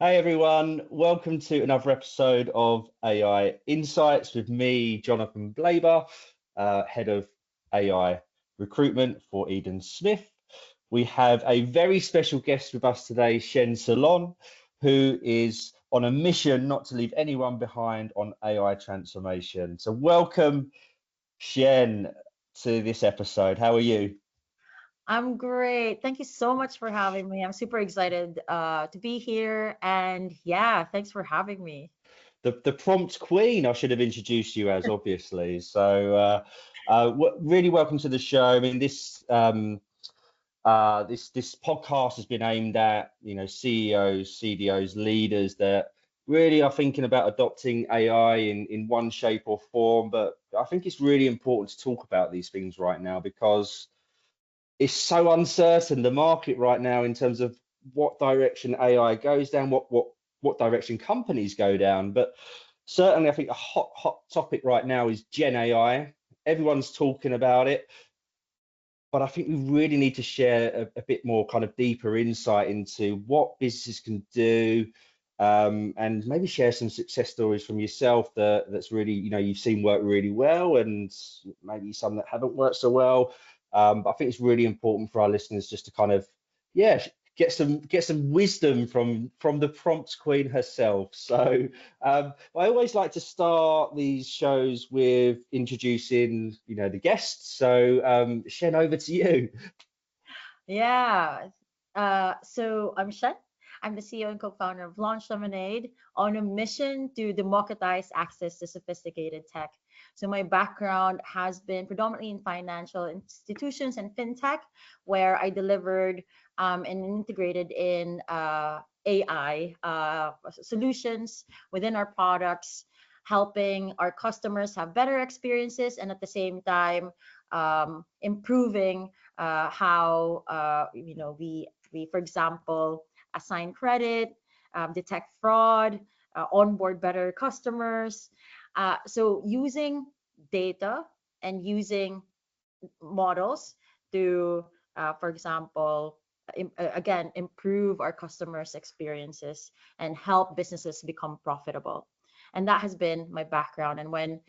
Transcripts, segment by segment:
Hey everyone, welcome to another episode of AI Insights with me, Jonathan Blaber, Head of AI Recruitment for Eden Smith. We have a very special guest with us today, Cien Solon, who is on a mission not to leave anyone behind on AI transformation. So welcome, Cien, to this episode. How are you? I'm great. Thank you so much for having me. I'm super excited to be here. And yeah, thanks for having me. The prompt queen, I should have introduced you as, obviously. So really welcome to the show. I mean, this podcast has been aimed at, CEOs, CDOs, leaders that really are thinking about adopting AI in one shape or form. But I think it's really important to talk about these things right now because it's so uncertain, the market right now, in terms of what direction AI goes down, what direction companies go down. But certainly, I think a hot topic right now is Gen AI. Everyone's talking about it, but I think we really need to share a bit more kind of deeper insight into what businesses can do, and maybe share some success stories from yourself that's really, you've seen work really well, and maybe some that haven't worked so well. But I think it's really important for our listeners just to kind of, yeah, get some wisdom from the prompt queen herself. So I always like to start these shows with introducing, the guests. So Shen, over to you. Yeah. So I'm Shen. I'm the CEO and co-founder of Launch Lemonade on a mission to democratize access to sophisticated tech. So my background has been predominantly in financial institutions and fintech, where I delivered and integrated in AI solutions within our products, helping our customers have better experiences and at the same time improving how we, for example, assign credit, detect fraud, onboard better customers. So using data and using models to, for example, again, improve our customers' experiences and help businesses become profitable. And that has been my background. And when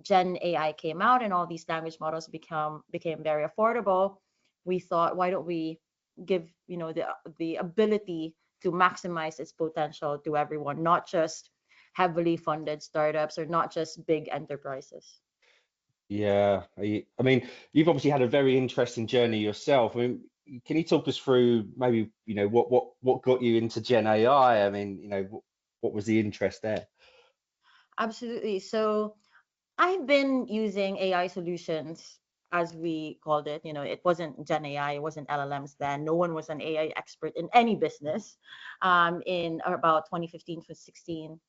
Gen AI came out and all these language models became very affordable, we thought, why don't we give the ability to maximize its potential to everyone, not just heavily funded startups or not just big enterprises. Yeah, I mean, you've obviously had a very interesting journey yourself. I mean, can you talk us through maybe, what got you into Gen AI? I mean, what was the interest there? Absolutely. So I've been using AI solutions, as we called it. It wasn't Gen AI, it wasn't LLMs then. No one was an AI expert in any business in about 2015 to 16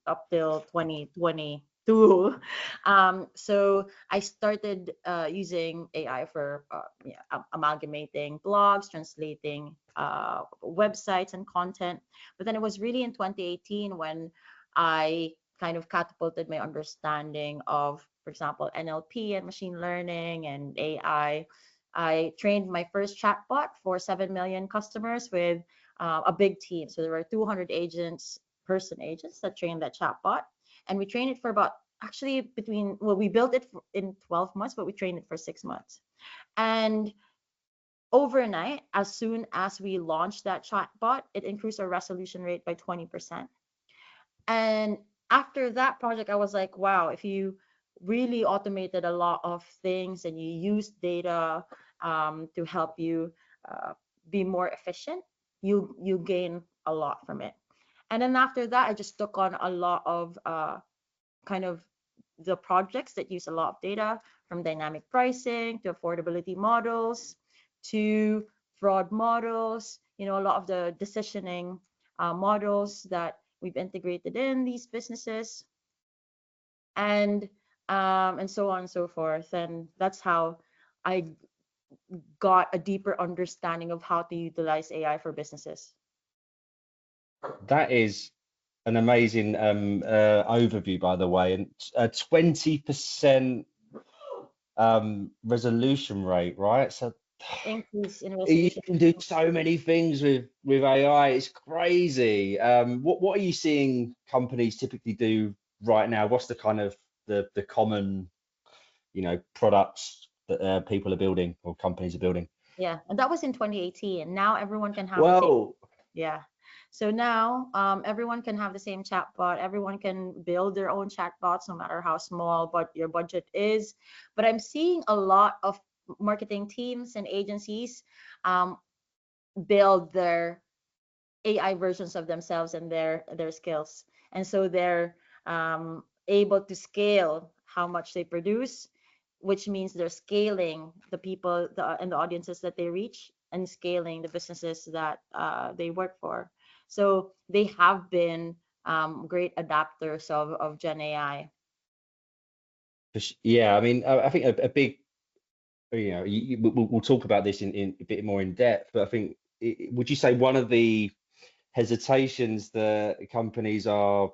up till 2022. So I started using AI for amalgamating blogs, translating websites and content. But then it was really in 2018 when I kind of catapulted my understanding of, for example, NLP and machine learning and AI. I trained my first chatbot for 7 million customers with a big team. So there were 200 agents that trained that chatbot. And we trained it for about, actually, we built it in 12 months, but we trained it for 6 months. And overnight, as soon as we launched that chatbot, it increased our resolution rate by 20%. And after that project, I was like, wow, if you really automated a lot of things and you use data to help you be more efficient, you gain a lot from it. And then after that, I just took on a lot of kind of the projects that use a lot of data, from dynamic pricing to affordability models to fraud models, a lot of the decisioning models that we've integrated in these businesses, and so on and so forth. And that's how I got a deeper understanding of how to utilize AI for businesses. That is an amazing overview, by the way, and a 20% resolution rate, right? So increase in You resolution. can do so many things with AI. It's crazy. What are you seeing companies typically do right now? What's the kind of the common, products that people are building or companies are building? Yeah, and that was in 2018. Now everyone can have the same. Well, Yeah. So now everyone can have the same chatbot. Everyone can build their own chatbots, no matter how small but your budget is. But I'm seeing a lot of marketing teams and agencies um, build their AI versions of themselves and their skills, and so they're able to scale how much they produce, which means they're scaling the people and the audiences that they reach, and scaling the businesses that they work for. So they have been great adapters of Gen AI. yeah, I mean, I think a big, we'll talk about this in a bit more in depth, but I think, would you say one of the hesitations that companies are,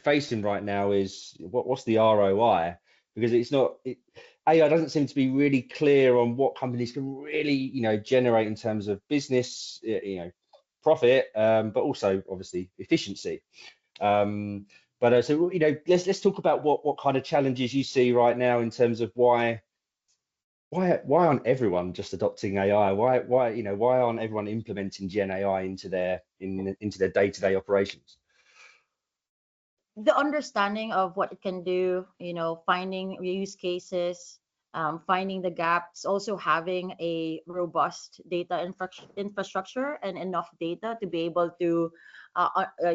facing right now is what's the ROI? Because AI doesn't seem to be really clear on what companies can really, generate in terms of business, profit, but also obviously efficiency. Um, but so, let's talk about what kind of challenges you see right now in terms of why aren't everyone just adopting AI? Why aren't everyone implementing Gen AI into their day-to-day operations? The understanding of what it can do, finding use cases, finding the gaps, also having a robust data infrastructure and enough data to be able to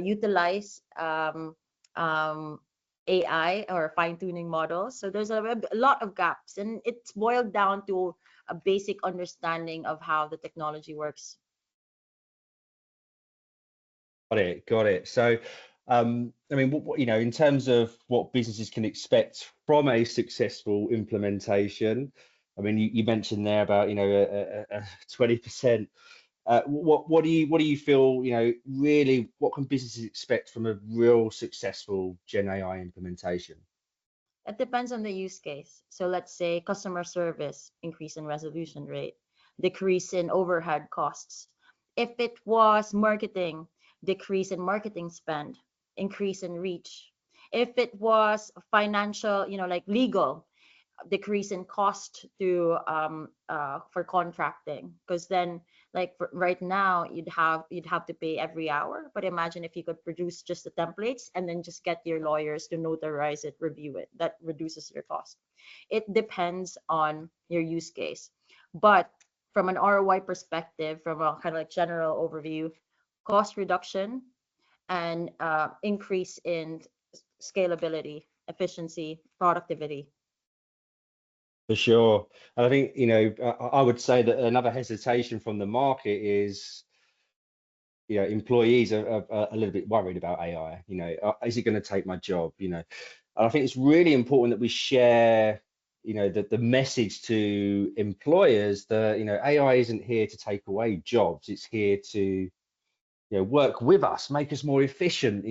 utilize AI or fine-tuning models. So there's a lot of gaps, and it's boiled down to a basic understanding of how the technology works. Got it. So, I mean, in terms of what businesses can expect from a successful implementation, I mean, you mentioned there about, a 20%. What do you feel, really, what can businesses expect from a real successful Gen AI implementation? It depends on the use case. So let's say customer service, increase in resolution rate, decrease in overhead costs. If it was marketing, decrease in marketing spend, increase in reach. If it was financial, like legal, decrease in cost to for contracting, because then, like, right now you'd have to pay every hour, but imagine if you could produce just the templates and then just get your lawyers to notarize it, review it. That reduces your cost. It depends on your use case, but from an ROI perspective, from a kind of like general overview, cost reduction and increase in scalability, efficiency, productivity. For sure. And I think, I would say that another hesitation from the market is, employees are a little bit worried about AI. Is it going to take my job? And I think it's really important that we share, the message to employers that, AI isn't here to take away jobs. It's here to, work with us, make us more efficient,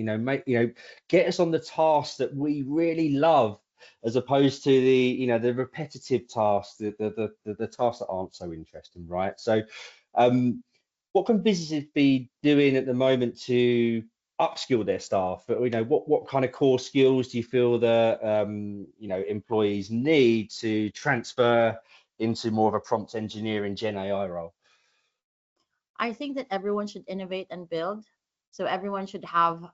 get us on the tasks that we really love, as opposed to the repetitive tasks, the tasks that aren't so interesting, right? So, what can businesses be doing at the moment to upskill their staff? But, what kind of core skills do you feel that employees need to transfer into more of a prompt engineering Gen AI role? I think that everyone should innovate and build. So everyone should have,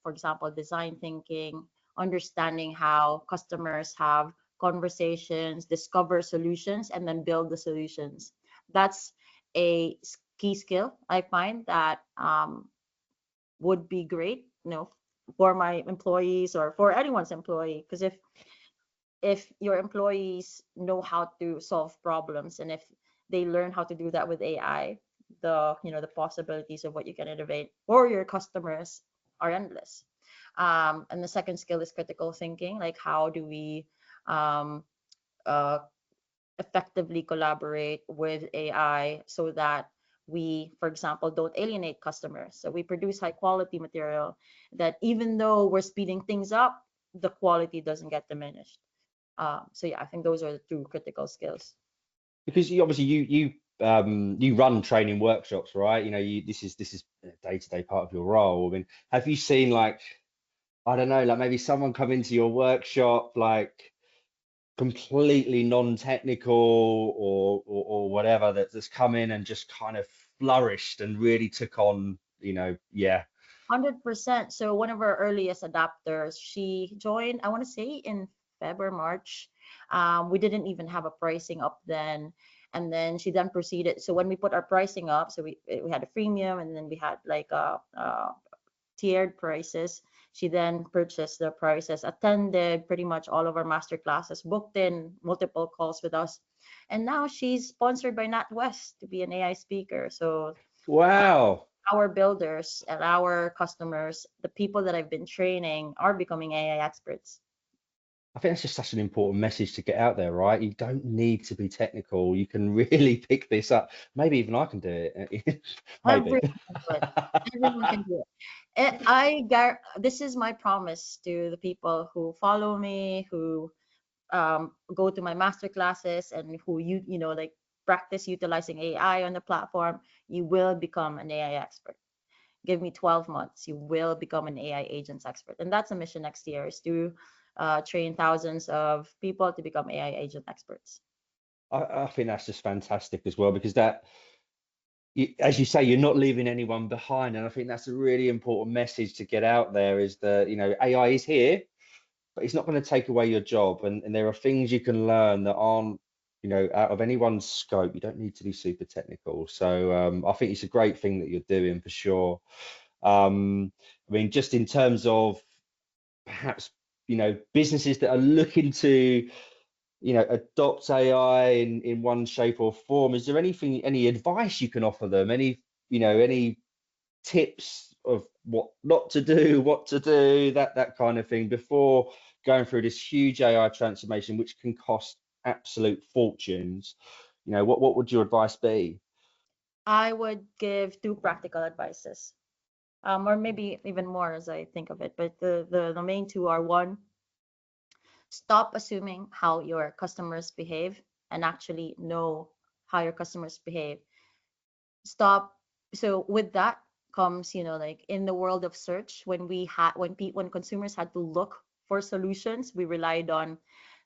for example, design thinking, understanding how customers have conversations, discover solutions, and then build the solutions. That's a key skill I find that would be great, for my employees or for anyone's employee. Because if your employees know how to solve problems, and if they learn how to do that with AI, the possibilities of what you can innovate for your customers are endless. And the second skill is critical thinking, like how do we um, uh, effectively collaborate with AI so that we, for example, don't alienate customers. So we produce high quality material that, even though we're speeding things up, the quality doesn't get diminished. So yeah, I think those are the two critical skills. because you obviously you run training workshops, right? You know, this is a day-to-day part of your role. I mean, have you seen, like, I don't know, like maybe someone come into your workshop like completely non-technical or whatever, that's come in and just kind of flourished and really took on, yeah. 100%. So one of our earliest adapters, she joined, I want to say in February, March. We didn't even have a pricing up then. And then she then proceeded. So when we put our pricing up, so we had a freemium, and then we had like tiered prices. She then purchased the prices, attended pretty much all of our master classes, booked in multiple calls with us. And now she's sponsored by NatWest to be an AI speaker. So Wow. our builders and our customers, the people that I've been training, are becoming AI experts. I think that's just such an important message to get out there, right? You don't need to be technical. You can really pick this up. Maybe even I can do it. Maybe. Everyone can do it. Everyone can do it. This is my promise to the people who follow me, who go to my master classes, and who like practice utilizing AI on the platform. You will become an AI expert. Give me 12 months, you will become an AI agents expert. And that's a mission next year, is to train thousands of people to become AI agent experts. I think that's just fantastic as well, because that, as you say, you're not leaving anyone behind. And I think that's a really important message to get out there, is that, AI is here, but it's not going to take away your job. And there are things you can learn that aren't, out of anyone's scope. You don't need to be super technical. So I think it's a great thing that you're doing, for sure. I mean, just in terms of perhaps, businesses that are looking to, adopt AI in one shape or form, is there any advice you can offer them? Any tips of what not to do, what to do, that kind of thing, before going through this huge AI transformation, which can cost absolute fortunes? What would your advice be? I would give two practical advices, or maybe even more as I think of it. But the main two are: one, stop assuming how your customers behave, and actually know how your customers behave. Stop. So with that comes, like in the world of search, when consumers had to look for solutions, we relied on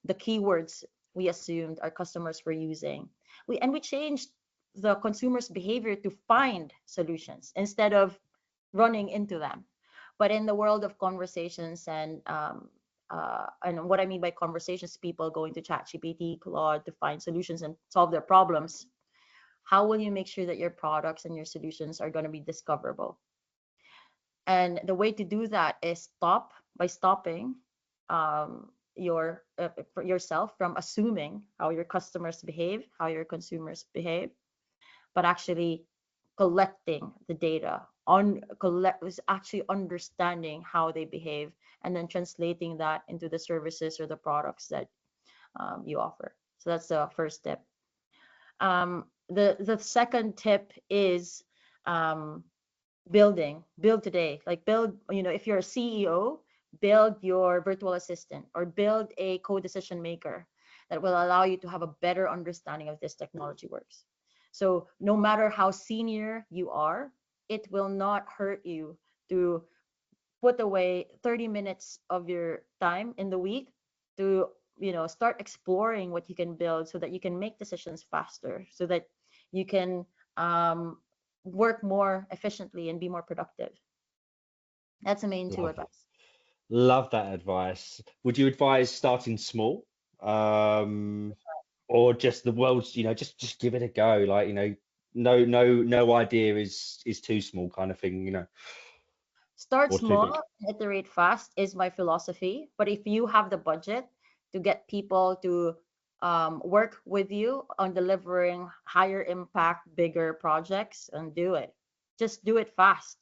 the keywords we assumed our customers were using. We changed the consumer's behavior to find solutions instead of running into them. But in the world of conversations, and what I mean by conversations, people going to ChatGPT, Claude, to find solutions and solve their problems. How will you make sure that your products and your solutions are going to be discoverable? And the way to do that is stopping yourself from assuming how your customers behave, how your consumers behave, but actually collecting the data is actually understanding how they behave, and then translating that into the services or the products that you offer. So that's the first tip. The second tip is build today. Like, if you're a CEO, build your virtual assistant or build a co-decision maker that will allow you to have a better understanding of this technology works. So no matter how senior you are, it will not hurt you to put away 30 minutes of your time in the week to start exploring what you can build, so that you can make decisions faster, so that you can work more efficiently and be more productive. That's the main two Love advice. Love that advice. Would you advise starting small, or just the world's, just give it a go? Like, no idea is too small, kind of thing, Start or too small big. and iterate fast is my philosophy. But if you have the budget to get people to work with you on delivering higher impact, bigger projects, and do it. Just do it fast.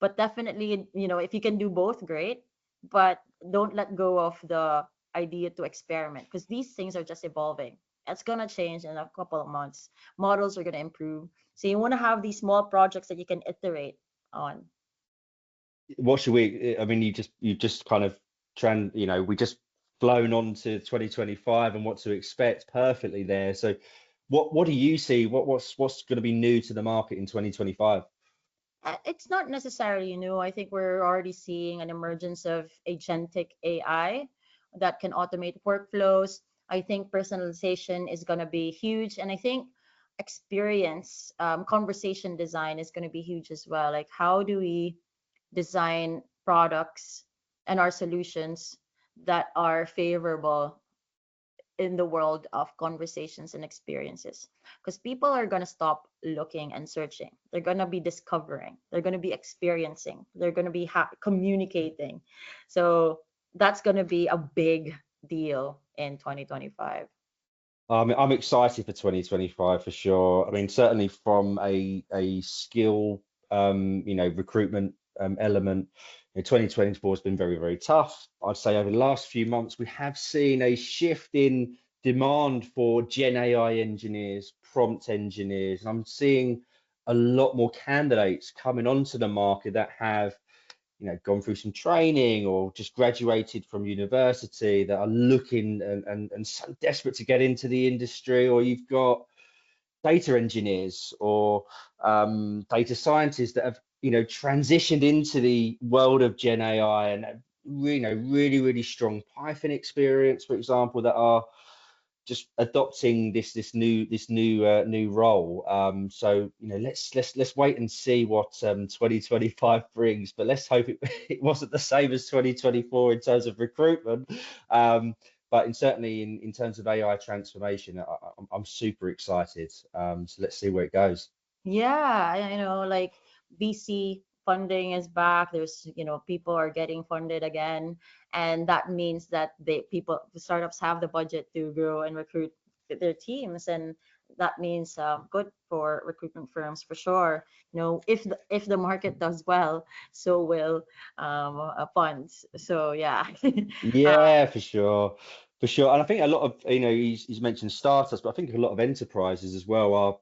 But definitely, if you can do both, great. But don't let go of the idea to experiment, because these things are just evolving. It's gonna change in a couple of months. Models are gonna improve. So you want to have these small projects that you can iterate on. What should we? I mean, you just kind of we just flown on to 2025 and what to expect perfectly there. So What do you see? What's going to be new to the market in 2025? It's not necessarily new. I think we're already seeing an emergence of agentic AI that can automate workflows. I think personalization is going to be huge. And I think experience, conversation design is going to be huge as well. Like, how do we design products and our solutions that are favorable in the world of conversations and experiences? Because people are going to stop looking and searching. They're going to be discovering, they're going to be experiencing, they're going to be communicating. So that's going to be a big deal in 2025. I'm excited for 2025 for sure. I mean, certainly from a skill, recruitment element, 2024 has been very, very tough. I'd say over the last few months, we have seen a shift in demand for Gen AI engineers, prompt engineers. And I'm seeing a lot more candidates coming onto the market that have gone through some training or just graduated from university that are looking and so desperate to get into the industry. Or you've got data engineers or data scientists that have transitioned into the world of Gen AI and have, really, really strong Python experience, for example, that are just adopting this new role. So let's wait and see what 2025 brings. But let's hope it wasn't the same as 2024 in terms of recruitment. But certainly in terms of AI transformation, I'm super excited. So let's see where it goes. Yeah, like VC funding is back. There's, people are getting funded again, and that means that the startups have the budget to grow and recruit their teams, and that means good for recruitment firms for sure. If the market does well, so will funds. So yeah. Yeah, for sure. For sure. And I think a lot of, he's mentioned startups, but I think a lot of enterprises as well are,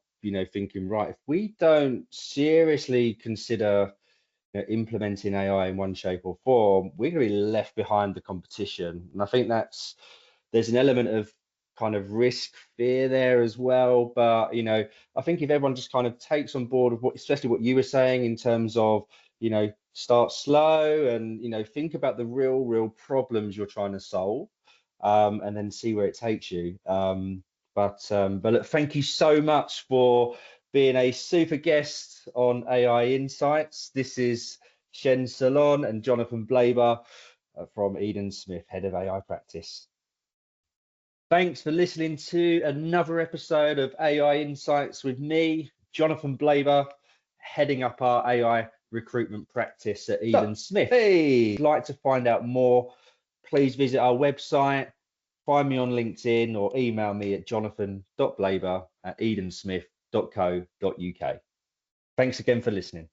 thinking, right, if we don't seriously consider implementing AI in one shape or form, we're going to be left behind the competition. And I think there's an element of kind of risk fear there as well. But, I think if everyone just kind of takes on board of especially what you were saying in terms of, start slow and, think about the real problems you're trying to solve, and then see where it takes you. But look, thank you so much for being a super guest on AI Insights. This is Cien Solon and Jonathan Blaber from Eden Smith, Head of AI Practice. Thanks for listening to another episode of AI Insights with me, Jonathan Blaber, heading up our AI recruitment practice at Eden Smith. Hey, if you'd like to find out more, please visit our website, find me on LinkedIn or email me at jonathan.blaber@edensmith.co.uk. Thanks again for listening.